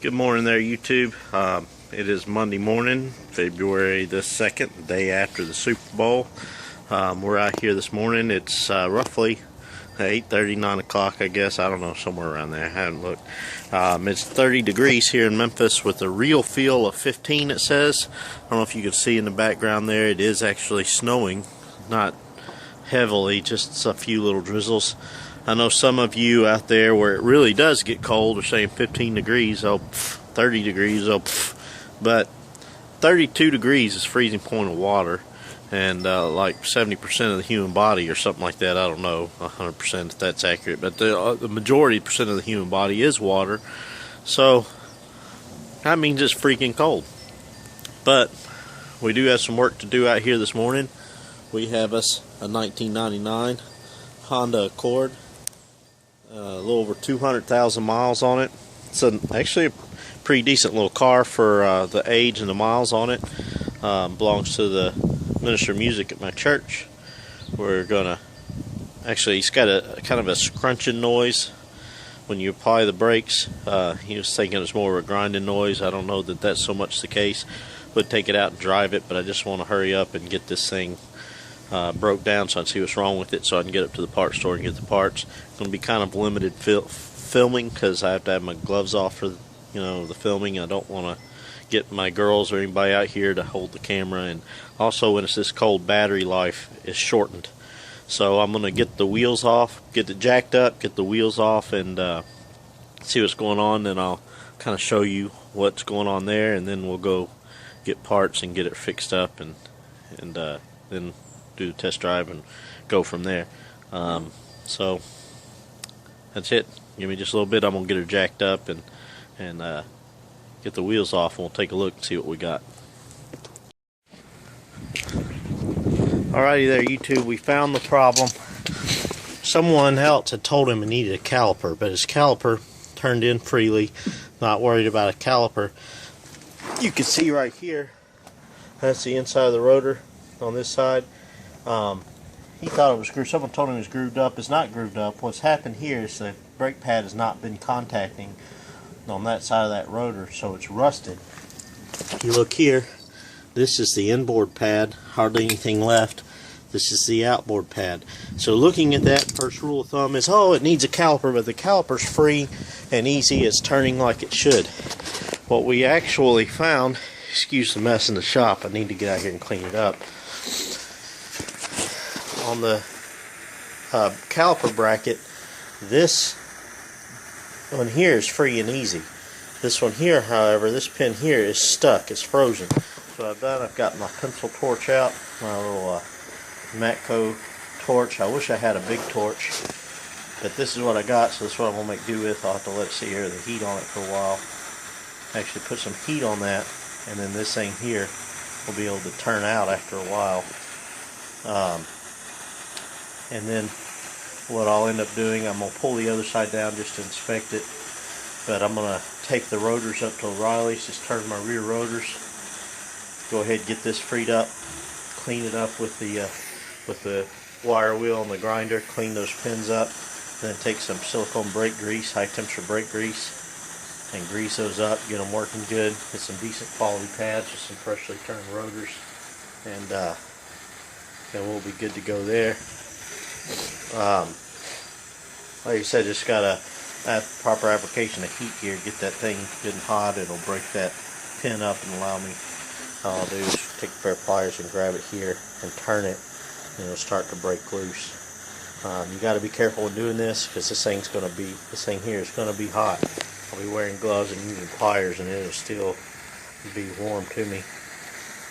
Good morning there, YouTube. It is Monday morning, February the 2nd, the day after the Super Bowl. We're out here this morning. It's roughly 8:30, 9 o'clock, I guess. I don't know, somewhere around there. I haven't looked. It's 30 degrees here in Memphis with a real feel of 15, it says. I don't know if you can see in the background there. It is actually snowing, not heavily, just a few little drizzles. I know some of you out there where it really does get cold are saying 15 degrees, 30 degrees, but 32 degrees is freezing point of water, and like 70% of the human body or something like that. I don't know 100% if that's accurate, but the majority percent of the human body is water, so that means it's freaking cold. But we do have some work to do out here this morning. We have us a 1999 Honda Accord. A little over 200,000 miles on it. It's actually a pretty decent little car for the age and the miles on it. Belongs to the minister of music at my church. We're gonna it's got a kind of a scrunching noise when you apply the brakes. He was thinking it's more of a grinding noise. I don't know that that's so much the case. Would take it out and drive it, but I just want to hurry up and get this thing broke down so I can see what's wrong with it, so I can get up to the parts store and get the parts. It's going to be kind of limited filming because I have to have my gloves off for the filming. I don't want to get my girls or anybody out here to hold the camera, and also when it's this cold, battery life is shortened. So I'm going to get the wheels off, get it jacked up, get the wheels off, and see what's going on. Then I'll kind of show you what's going on there, and then we'll go get parts and get it fixed up, and then do the test drive and go from there. So that's it. Give me just a little bit. I'm gonna get her jacked up and get the wheels off, and we'll take a look and see what we got. Alrighty there, YouTube. We found the problem. Someone else had told him he needed a caliper, but his caliper turned in freely. Not worried about a caliper. You can see right here, that's the inside of the rotor on this side. He thought it was grooved. Someone told him it was grooved up. It's not grooved up. What's happened here is the brake pad has not been contacting on that side of that rotor, so it's rusted. If you look here, this is the inboard pad, hardly anything left. This is the outboard pad. So looking at that, first rule of thumb is, oh, it needs a caliper, but the caliper's free and easy. It's turning like it should. What we actually found, excuse the mess in the shop, I need to get out here and clean it up. On the caliper bracket, this one here is free and easy. This one here, however, this pin here is stuck. It's frozen. So I've got my pencil torch out, my little Matco torch. I wish I had a big torch, but this is what I got, so this is what I'm going to make do with. I'll have to let it sit here, the heat on it for a while. Actually put some heat on that, and then this thing here will be able to turn out after a while. And then what I'll end up doing, I'm going to pull the other side down just to inspect it. But I'm going to take the rotors up to O'Reilly's, just turn my rear rotors. Go ahead and get this freed up, clean it up with the wire wheel and the grinder, clean those pins up. Then take some silicone brake grease, high temperature brake grease, and grease those up, get them working good. Get some decent quality pads with some freshly turned rotors, and then we'll be good to go there. Like I said, just got a proper application of heat here. Get that thing getting hot. It'll break that pin up and allow me. All I'll do is take a pair of pliers and grab it here and turn it, and it'll start to break loose. You got to be careful when doing this, because this thing here is going to be hot. I'll be wearing gloves and using pliers, and it'll still be warm to me.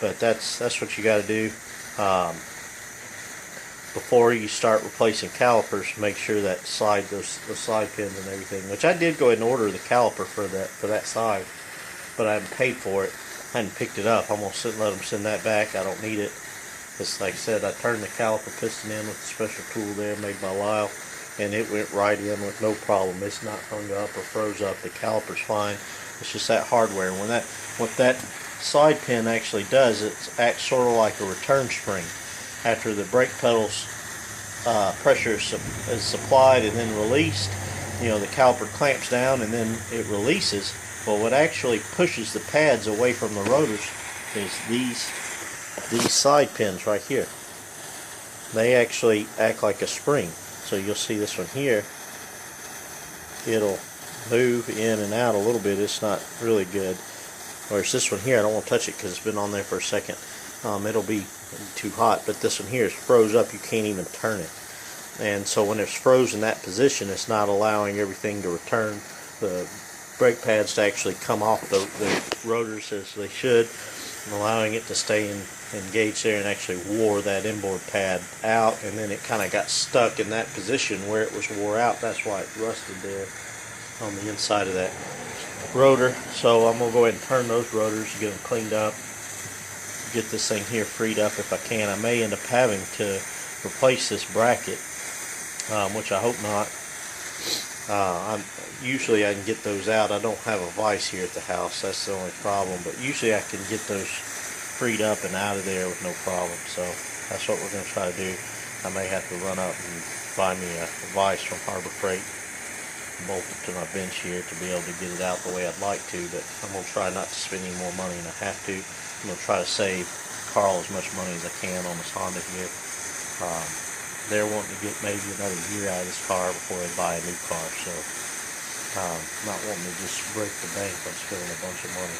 But that's what you got to do. Before you start replacing calipers, make sure that those slide pins and everything, which I did go ahead and order the caliper for that side, but I haven't paid for it. I hadn't picked it up. I'm going to let them send that back. I don't need it. It's like I said, I turned the caliper piston in with a special tool there made by Lyle, and it went right in with no problem. It's not hung up or froze up. The caliper's fine. It's just that hardware. What that side pin actually does, it acts sort of like a return spring. After the brake pedal's pressure is supplied and then released, the caliper clamps down and then it releases. But what actually pushes the pads away from the rotors is these side pins right here. They actually act like a spring. So you'll see this one here, it'll move in and out a little bit. It's not really good. Whereas this one here, I don't want to touch it because it's been on there for a second. It'll be too hot, but this one here is froze up. You can't even turn it. And so when it's frozen in that position, it's not allowing everything to return, the brake pads to actually come off the rotors as they should, and allowing it to stay engaged there, and actually wore that inboard pad out, and then it kind of got stuck in that position where it was wore out. That's why it rusted there on the inside of that rotor. So I'm going to go ahead and turn those rotors, get them cleaned up, get this thing here freed up if I can. I may end up having to replace this bracket, which I hope not. Usually I can get those out. I don't have a vise here at the house. That's the only problem. But usually I can get those freed up and out of there with no problem. So that's what we're going to try to do. I may have to run up and buy me a vise from Harbor Freight, bolt it to my bench here to be able to get it out the way I'd like to. But I'm going to try not to spend any more money than I have to. I'm going to try to save Carl as much money as I can on this Honda here. They're wanting to get maybe another year out of this car before they buy a new car. So not wanting to just break the bank on spending a bunch of money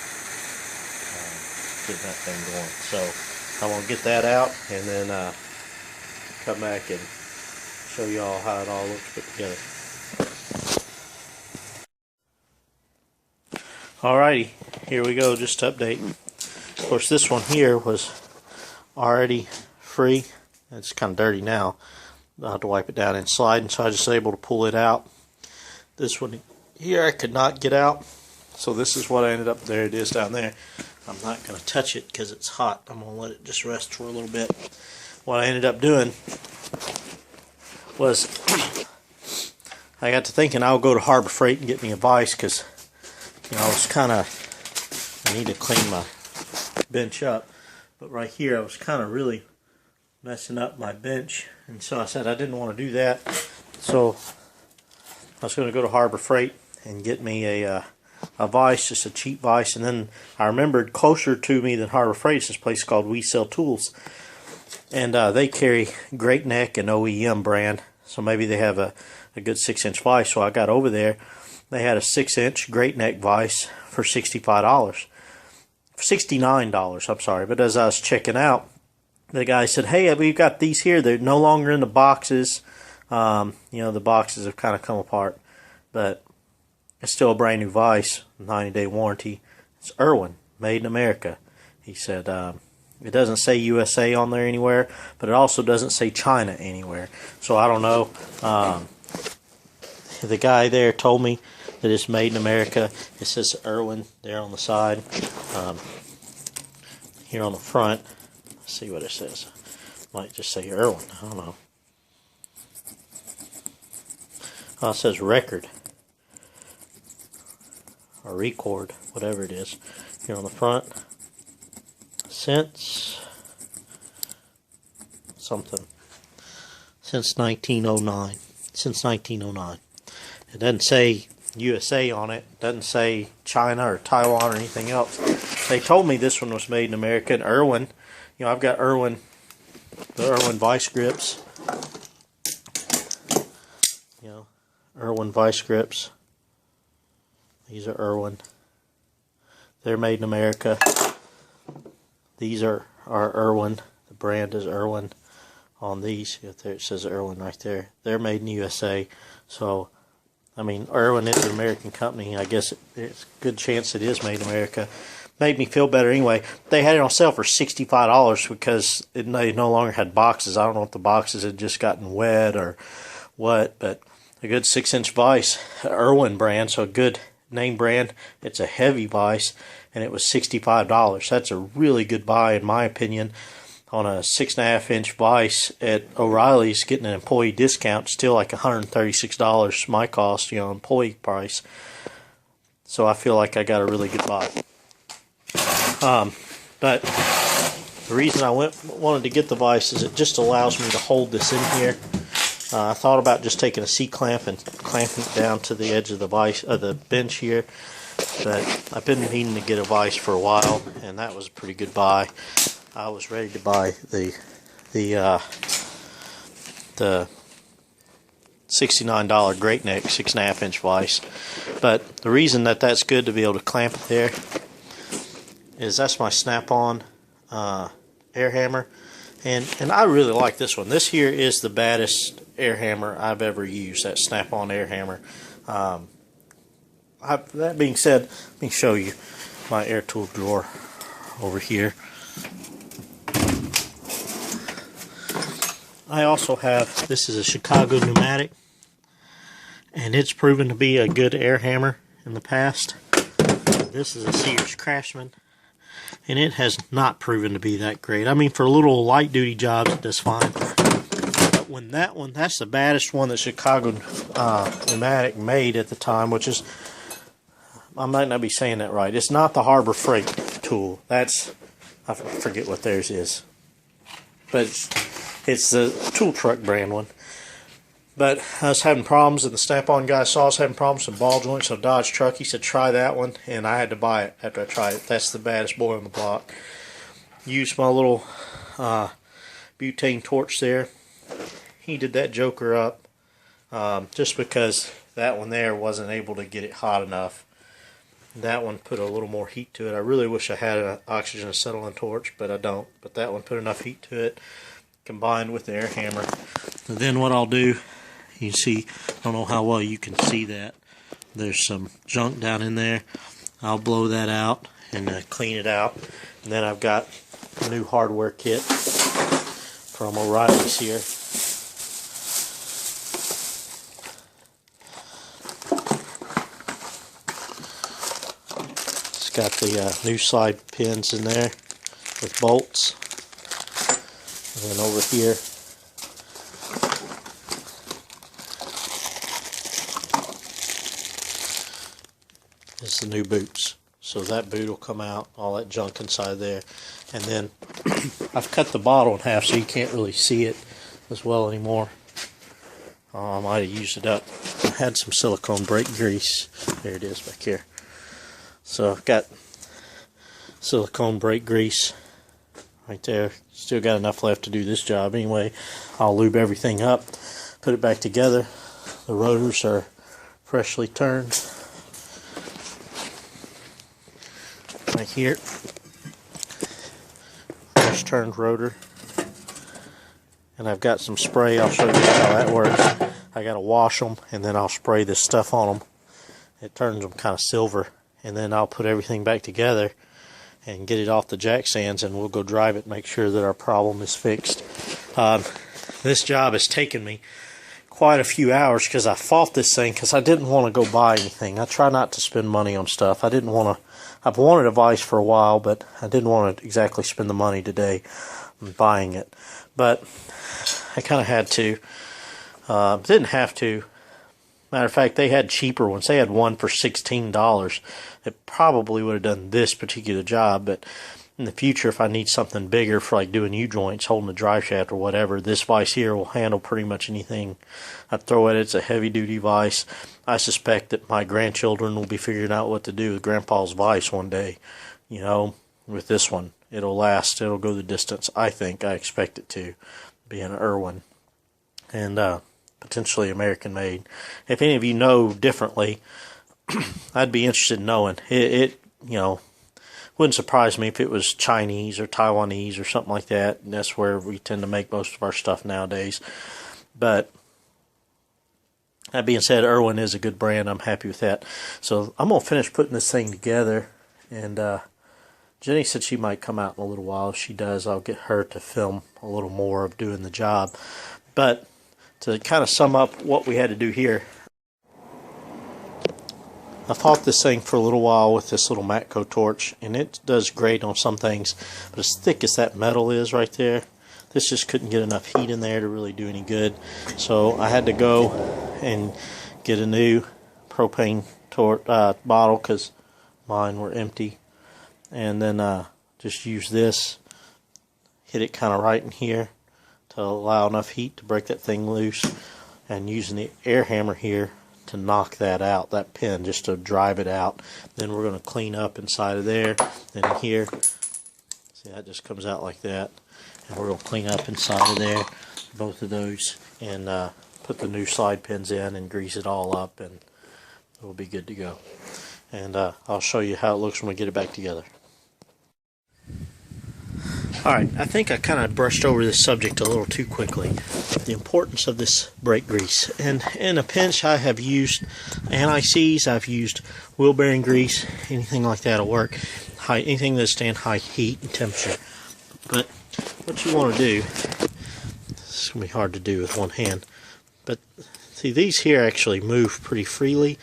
getting that thing going. So I'm going to get that out and then come back and show you all how it all looks put together. Alrighty, here we go, just to update. Of course, this one here was already free. It's kind of dirty now. I'll have to wipe it down and slide, and so I was just able to pull it out. This one here I could not get out, so this is what I ended up. There it is down there. I'm not going to touch it because it's hot. I'm going to let it just rest for a little bit. What I ended up doing was I got to thinking I'll go to Harbor Freight and get me a vise, because I was I need to clean my bench up, but right here I was kind of really messing up my bench, and so I said I didn't want to do that. So I was going to go to Harbor Freight and get me a vise, just a cheap vise. And then I remembered closer to me than Harbor Freight is this place called We Sell Tools, and they carry Great Neck and OEM brand, so maybe they have a good 6-inch vise. So I got over there. They had a 6-inch Great Neck vise for $65. $69, I'm sorry. But as I was checking out, the guy said, "Hey, we've got these here. They're no longer in the boxes. The boxes have kind of come apart, but it's still a brand new vise, 90-day warranty. It's Irwin, made in America." He said, it doesn't say USA on there anywhere, but it also doesn't say China anywhere. So I don't know. The guy there told me that it's made in America. It says Irwin there on the side. Here on the front, let's see what it says. Might just say Irwin. I don't know. Oh, it says record or record, whatever it is. Here on the front, since 1909. Since 1909. It doesn't say USA on it. It doesn't say China or Taiwan or anything else. They told me this one was made in America. And Irwin, I've got the Irwin vice grips. Irwin vice grips. These are Irwin. They're made in America. These are Irwin. The brand is Irwin on these. There it says Irwin right there. They're made in USA. So, Irwin is an American company. I guess it's a good chance it is made in America. Made me feel better anyway. They had it on sale for $65 because they no longer had boxes. I don't know if the boxes had just gotten wet or what, but a good 6-inch vise, Irwin brand, so a good name brand. It's a heavy vise, and it was $65. That's a really good buy, in my opinion, on a 6.5-inch vise at O'Reilly's. Getting an employee discount, still like $136 my cost, employee price. So I feel like I got a really good buy. But the reason I wanted to get the vise is it just allows me to hold this in here. I thought about just taking a C-clamp and clamping it down to the edge of the vise, the bench here, but I've been meaning to get a vise for a while, and that was a pretty good buy. I was ready to buy the $69 Great Neck 6.5 inch vise, but the reason that that's good to be able to clamp it there is that's my snap-on air hammer, and I really like this one. This here is the baddest air hammer I've ever used, that snap-on air hammer. That being said, let me show you my air tool drawer over here. I also have, this is a Chicago pneumatic, and it's proven to be a good air hammer in the past. This is a Sears Craftsman, and it has not proven to be that great. I mean, for little light duty jobs it does fine, but when that one, that's the baddest one that Chicago pneumatic made at the time, which is, I might not be saying that right, it's not the Harbor Freight tool. That's, I forget what theirs is, but it's the tool truck brand one. But I was having problems, and the snap-on guy saw I was having problems with ball joints on Dodge truck. He said try that one, and I had to buy it after I tried it. That's the baddest boy on the block. Used my little butane torch there. Heated that joker up just because that one there wasn't able to get it hot enough. That one put a little more heat to it. I really wish I had an oxygen acetylene torch, but I don't. But that one put enough heat to it, combined with the air hammer. And then what I'll do, you see, I don't know how well you can see that. There's some junk down in there. I'll blow that out and clean it out. And then I've got a new hardware kit from O'Reilly's here. It's got the new slide pins in there with bolts. And then over here, is the new boots. So that boot will come out, all that junk inside there. And then I've cut the bottle in half so you can't really see it as well anymore. I might have used it up. I had some silicone brake grease. There it is back here. So I've got silicone brake grease right there. Still got enough left to do this job anyway. I'll lube everything up, put it back together. The rotors are freshly turned. Right here, fresh turned rotor. And I've got some spray. I'll show you how that works. I gotta wash them, and then I'll spray this stuff on them. It turns them kind of silver, and then I'll put everything back together and get it off the jack stands, and we'll go drive it, make sure that our problem is fixed. This job has taken me quite a few hours because I fought this thing because I didn't want to go buy anything. I try not to spend money on stuff. I've wanted a vise for a while, but I didn't want to exactly spend the money today on buying it. But I kind of had to. Didn't have to. Matter of fact, they had cheaper ones. They had one for $16. It probably would have done this particular job, but in the future, if I need something bigger for like doing U-joints, holding the drive shaft or whatever, this vise here will handle pretty much anything I throw at it. It's a heavy-duty vise. I suspect that my grandchildren will be figuring out what to do with Grandpa's vise one day. You know, with this one, it'll last. It'll go the distance. I expect it to, being an Irwin. And potentially American made. If any of you know differently, I'd be interested in knowing. It you know, wouldn't surprise me if it was Chinese or Taiwanese or something like that. And that's where we tend to make most of our stuff nowadays. But that being said, Irwin is a good brand. I'm happy with that. So I'm going to finish putting this thing together. And Jenny said she might come out in a little while. If she does, I'll get her to film a little more of doing the job. But to kind of sum up what we had to do here, I fought this thing for a little while with this little Matco torch, and it does great on some things, but as thick as that metal is right there, this just couldn't get enough heat in there to really do any good. So I had to go and get a new propane bottle because mine were empty, and then just use this, hit it kind of right in here to allow enough heat to break that thing loose, and using the air hammer here to knock that out, that pin, just to drive it out. Then we're going to clean up inside of there and here. See, that just comes out like that. And we're going to clean up inside of there, both of those, and put the new slide pins in and grease it all up, and we'll be good to go. And I'll show you how it looks when we get it back together. Alright, I think I kind of brushed over this subject a little too quickly. The importance of this brake grease. And in a pinch, I have used anti-seize, I've used wheel bearing grease, anything like that will work. Anything that stand high heat and temperature. But what you want to do, this is going to be hard to do with one hand, but see, these here actually move pretty freely,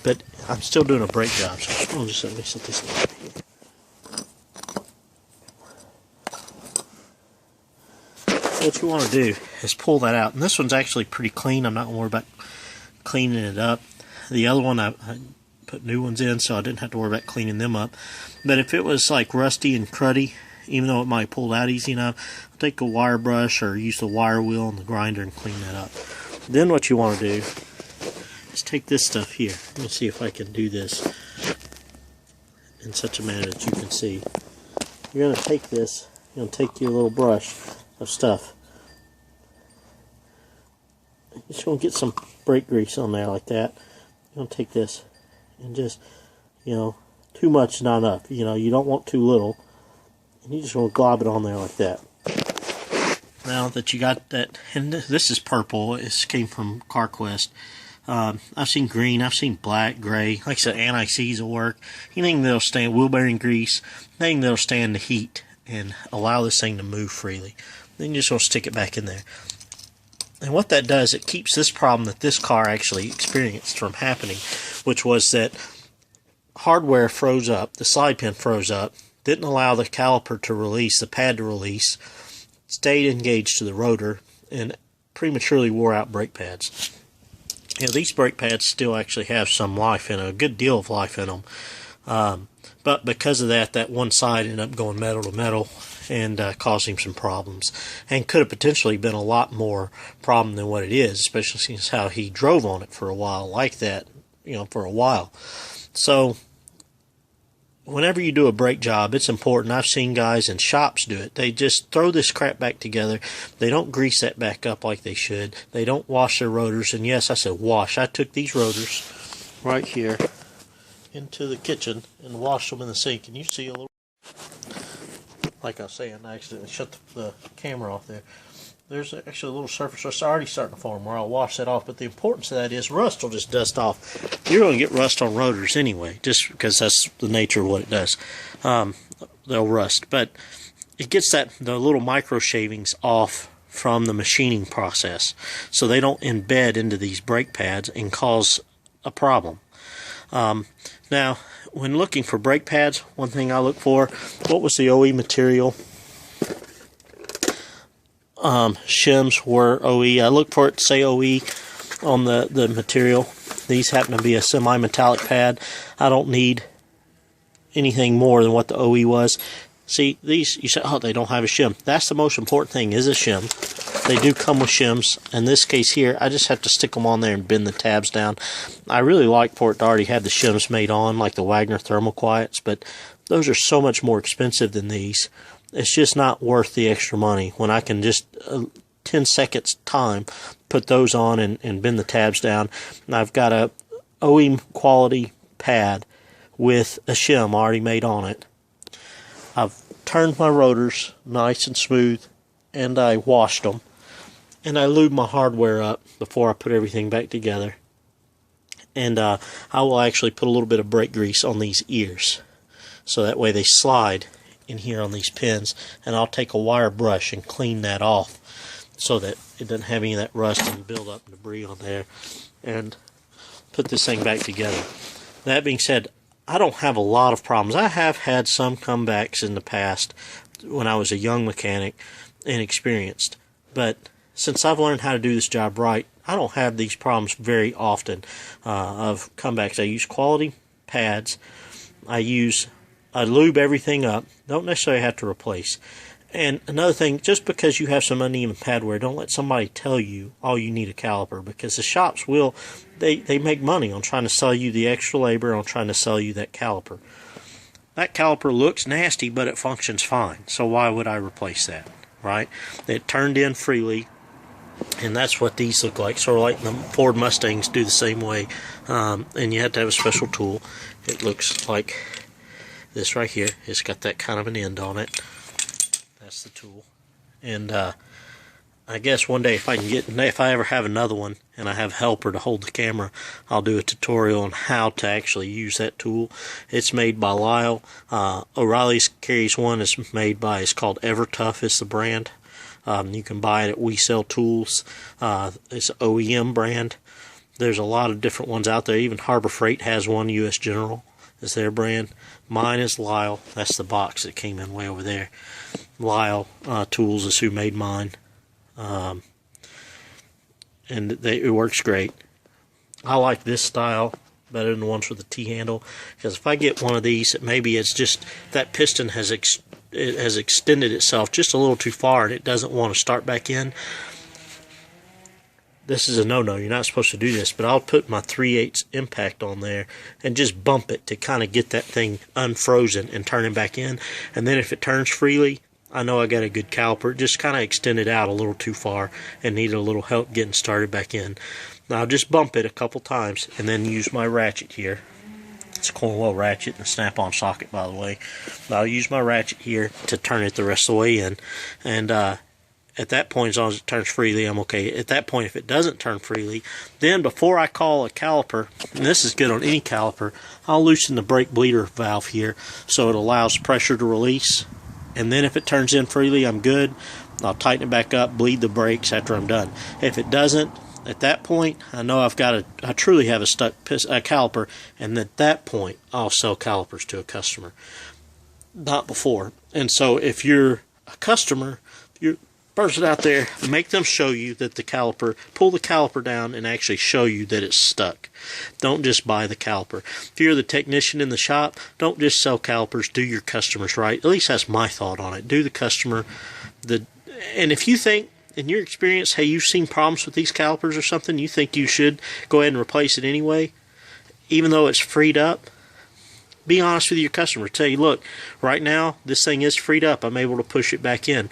but I'm still doing a brake job, so just let me set this down here. What you want to do is pull that out, and this one's actually pretty clean. I'm not going to worry about cleaning it up. The other one I put new ones in, so I didn't have to worry about cleaning them up. But if it was like rusty and cruddy, even though it might pull out easy enough, I'll take a wire brush or use the wire wheel and the grinder and clean that up. Then what you want to do is take this stuff here. Let me see if I can do this in such a manner that you can see. You're going to take this, you're going to take your little brush of stuff. You're just going to get some brake grease on there like that. You're going to take this and just, too much is not enough. You don't want too little. And you just want to glob it on there like that. Now that you got that, and this is purple, it came from CarQuest. I've seen green, I've seen black, gray. Like I said, anti-seize will work. Anything that'll stand, wheel bearing grease, anything that'll stand the heat and allow this thing to move freely. Then you just want to stick it back in there. And what that does, it keeps this problem that this car actually experienced from happening, which was that hardware froze up, the slide pin froze up, didn't allow the caliper to release, the pad to release, stayed engaged to the rotor, and prematurely wore out brake pads. These brake pads still actually have some life in them, a good deal of life in them. But because of that, that one side ended up going metal to metal and causing some problems. And could have potentially been a lot more problem than what it is, especially since how he drove on it for a while like that, for a while. So whenever you do a brake job, it's important. I've seen guys in shops do it. They just throw this crap back together. They don't grease that back up like they should. They don't wash their rotors. And yes, I said wash. I took these rotors right here into the kitchen and washed them in the sink. And you see a little, like I was saying, I accidentally shut the camera off there. There's actually a little surface rust already starting to form where I'll wash that off. But the importance of that is rust will just dust off. You're going to get rust on rotors anyway, just because that's the nature of what it does. They'll rust. But it gets the little micro shavings off from the machining process, so they don't embed into these brake pads and cause a problem. Now, when looking for brake pads, one thing I look for, what was the OE material? Shims were OE. I look for it to say OE on the material. These happen to be a semi-metallic pad. I don't need anything more than what the OE was. See, these, you say, oh, they don't have a shim. That's the most important thing, is a shim. They do come with shims. In this case here, I just have to stick them on there and bend the tabs down. I really like for it to already have the shims made on, like the Wagner Thermal Quiets, but those are so much more expensive than these. It's just not worth the extra money when I can just 10 seconds time put those on and bend the tabs down. And I've got a OE quality pad with a shim already made on it. I've turned my rotors nice and smooth, and I washed them, and I lubed my hardware up before I put everything back together. And I will actually put a little bit of brake grease on these ears, so that way they slide in here on these pins, and I'll take a wire brush and clean that off so that it doesn't have any of that rust and build up debris on there, and put this thing back together. That being said, I don't have a lot of problems. I have had some comebacks in the past when I was a young mechanic and experienced, but since I've learned how to do this job right, I don't have these problems very often of comebacks. I use quality pads. I lube everything up. Don't necessarily have to replace. And another thing, just because you have some uneven pad wear, don't let somebody tell you, oh, you need a caliper, because the shops will, they make money on trying to sell you the extra labor, on trying to sell you that caliper. That caliper looks nasty, but it functions fine. So why would I replace that, right? It turned in freely, and that's what these look like. Sort of like the Ford Mustangs do the same way, and you have to have a special tool. It looks like this right here. It's got that kind of an end on it. That's the tool. And I guess one day if I ever have another one and I have a helper to hold the camera, I'll do a tutorial on how to actually use that tool. It's made by Lyle. O'Reilly's carries one. It's called EverTough is the brand. You can buy it at We Sell Tools. It's an OEM brand. There's a lot of different ones out there. Even Harbor Freight has one. US General is their brand. Mine is Lyle. That's the box that came in way over there. Lyle Tools is who made mine. And it works great. I like this style better than the ones with the T-handle, because if I get one of these, maybe it's just that piston has extended itself just a little too far and it doesn't want to start back in. This is a no-no. You're not supposed to do this, but I'll put my 3/8 impact on there and just bump it to kind of get that thing unfrozen and turn it back in. And then if it turns freely, I know I got a good caliper. It just kind of extended out a little too far and needed a little help getting started back in. Now I'll just bump it a couple times and then use my ratchet here. It's a Cornwell ratchet and a snap-on socket, by the way. I'll use my ratchet here to turn it the rest of the way in. And at that point, as long as it turns freely, I'm okay. At that point, if it doesn't turn freely, then before I call a caliper, and this is good on any caliper, I'll loosen the brake bleeder valve here so it allows pressure to release. And then if it turns in freely, I'm good. I'll tighten it back up, bleed the brakes after I'm done. If it doesn't, at that point, I know I truly have a stuck caliper, and at that point, I'll sell calipers to a customer. Not before. And so if you're a customer, you're person out there, make them show you that pull the caliper down and actually show you that it's stuck. Don't just buy the caliper. If you're the technician in the shop, don't just sell calipers, do your customers right. At least that's my thought on it. Do the customer and if you think in your experience, hey, you've seen problems with these calipers or something, you think you should go ahead and replace it anyway, even though it's freed up, be honest with your customer. Tell you, look, right now this thing is freed up. I'm able to push it back in.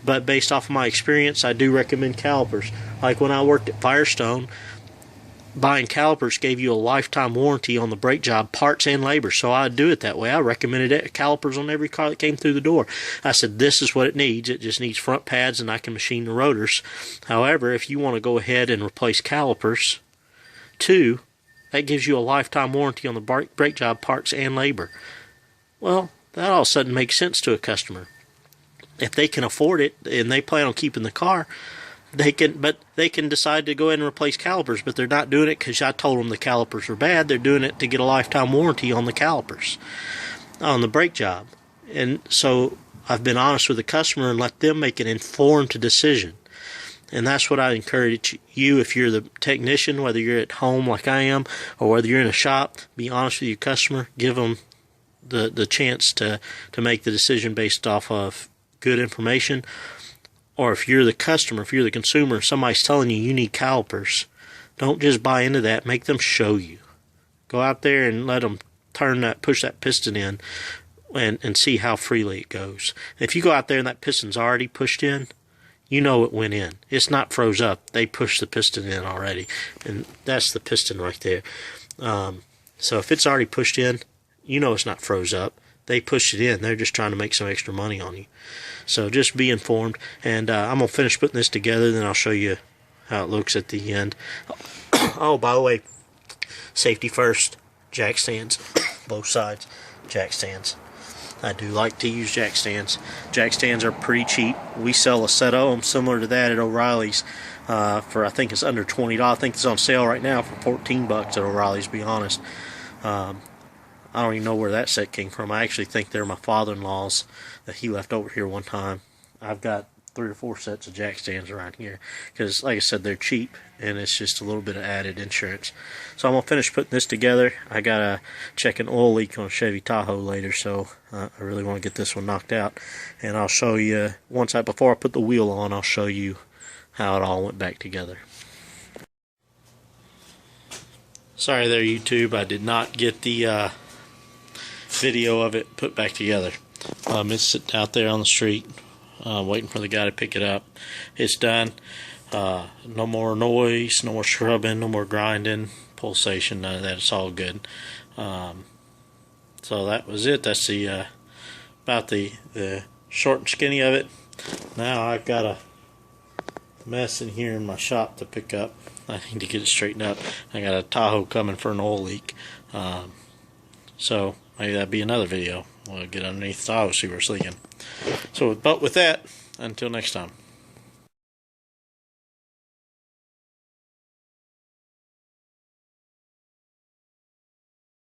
But based off of my experience, I do recommend calipers. Like when I worked at Firestone, buying calipers gave you a lifetime warranty on the brake job, parts and labor. So I'd do it that way. I recommended calipers on every car that came through the door. I said, this is what it needs. It just needs front pads and I can machine the rotors. However, if you want to go ahead and replace calipers too, that gives you a lifetime warranty on the brake job, parts and labor. Well, that all of a sudden makes sense to a customer. If they can afford it and they plan on keeping the car, they can decide to go ahead and replace calipers, but they're not doing it because I told them the calipers are bad. They're doing it to get a lifetime warranty on the calipers, on the brake job. And so I've been honest with the customer and let them make an informed decision. And that's what I encourage you, if you're the technician, whether you're at home like I am or whether you're in a shop, be honest with your customer. Give them the chance to make the decision based off of good information. Or if you're the customer, if you're the consumer, somebody's telling you need calipers, don't just buy into that. Make them show you. Go out there and let them push that piston in and see how freely it goes. If you go out there and that piston's already pushed in, you know it went in. It's not froze up. They pushed the piston in already. And that's the piston right there. So if it's already pushed in, you know it's not froze up. They pushed it in. They're just trying to make some extra money on you. So just be informed. And I'm going to finish putting this together, then I'll show you how it looks at the end. Oh, by the way, safety first. Jack stands. Both sides. Jack stands. I do like to use jack stands. Jack stands are pretty cheap. We sell a set of them similar to that at O'Reilly's for, I think it's under $20. I think it's on sale right now for $14 at O'Reilly's, to be honest. I don't even know where that set came from. I actually think they're my father-in-law's that he left over here one time. I've got 3 or 4 sets of jack stands around here, because like I said, they're cheap and it's just a little bit of added insurance. So I'm gonna finish putting this together. I gotta check an oil leak on a Chevy Tahoe later, so I really want to get this one knocked out, and I'll show you before I put the wheel on, I'll show you how it all went back together. Sorry there, YouTube, I did not get the video of it put back together. It's sitting out there on the street, waiting for the guy to pick it up. It's done. No more noise, no more scrubbing, no more grinding, pulsation, none of that. It's all good. So that was it. That's the about the short and skinny of it. Now I've got a mess in here in my shop to pick up. I need to get it straightened up. I got a Tahoe coming for an oil leak. So maybe that'll be another video. We'll get underneath the Tahoe, see where it's leaking. So, but with that, until next time.